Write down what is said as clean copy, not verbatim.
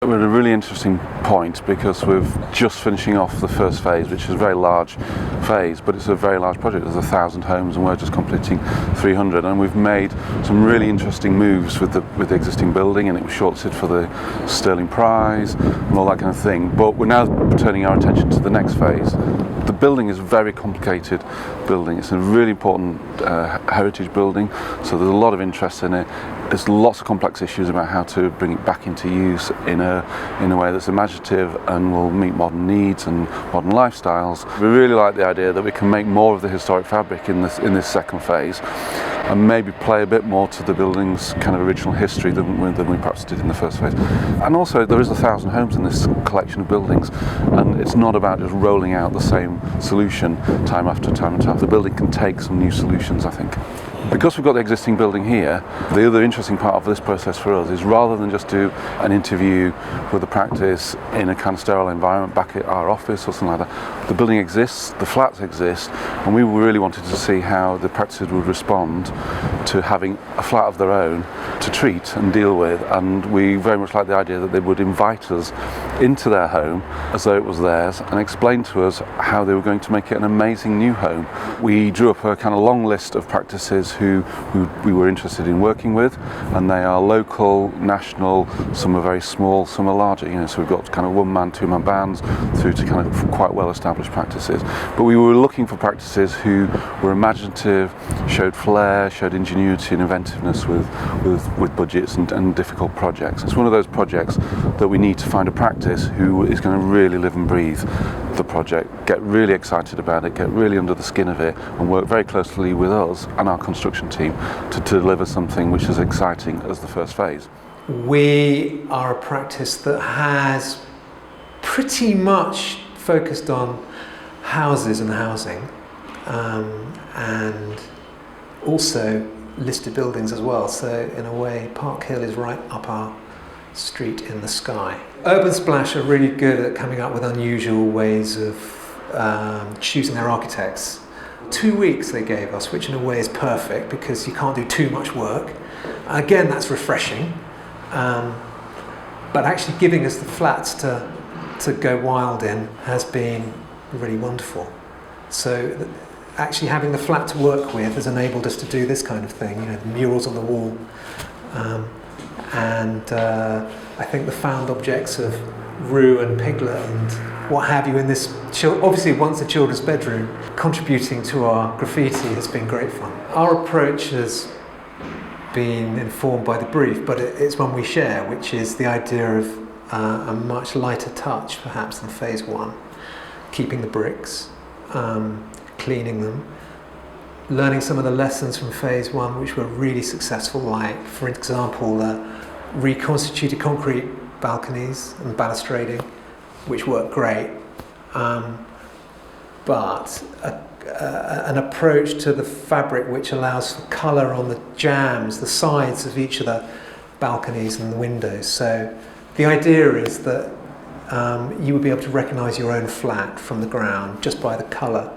We're at a really interesting point because we're just finishing off the first phase, which is a very large phase, but it's a very large project. There's 1,000 homes and we're just completing 300, and we've made some really interesting moves with the existing building, and it was shortlisted for the Sterling Prize and all that kind of thing. But we're now turning our attention to the next phase. The building is a very complicated building. It's a really important heritage building, so there's a lot of interest in it. There's lots of complex issues about how to bring it back into use in a way that's imaginative and will meet modern needs and modern lifestyles. We really like the idea that we can make more of the historic fabric in this second phase, and maybe play a bit more to the building's kind of original history than we perhaps did in the first phase. And also there is 1,000 homes in this collection of buildings, and it's not about just rolling out the same solution time after time and time. The building can take some new solutions, I think. Because we've got the existing building here, the other interesting part of this process for us is, rather than just do an interview with the practice in a kind of sterile environment back at our office or something like that, the building exists, the flats exist, and we really wanted to see how the practices would respond to having a flat of their own to treat and deal with. And we very much like the idea that they would invite us into their home as though it was theirs and explain to us how they were going to make it an amazing new home. We drew up a kind of long list of practices who we were interested in working with, and they are local, national, some are very small, some are larger, so we've got kind of one-man, two-man bands through to kind of quite well-established practices. But we were looking for practices who were imaginative, showed flair, showed ingenuity and inventiveness with budgets and difficult projects. It's one of those projects that we need to find a practice who is going to really live and breathe the project, get really excited about it, get really under the skin of it, and work very closely with us and our construction team to deliver something which is exciting as the first phase. We are a practice that has pretty much focused on houses and housing, and also listed buildings as well. So in a way, Park Hill is right up our street in the sky. Urban Splash are really good at coming up with unusual ways of choosing their architects. 2 weeks they gave us, which in a way is perfect because you can't do too much work. Again, that's refreshing, but actually giving us the flats to go wild in has been really wonderful. So actually having the flat to work with has enabled us to do this kind of thing, the murals on the wall. And I think the found objects of Rue and Piglet and what have you in this, obviously once a children's bedroom, contributing to our graffiti has been great fun. Our approach has been informed by the brief, but it's one we share, which is the idea of a much lighter touch perhaps than phase one, keeping the bricks, cleaning them, learning some of the lessons from phase one which were really successful, like for example reconstituted concrete balconies and balustrading, which worked great, but an approach to the fabric which allows for colour on the jambs, the sides of each of the balconies and the windows. So the idea is that you would be able to recognise your own flat from the ground just by the colour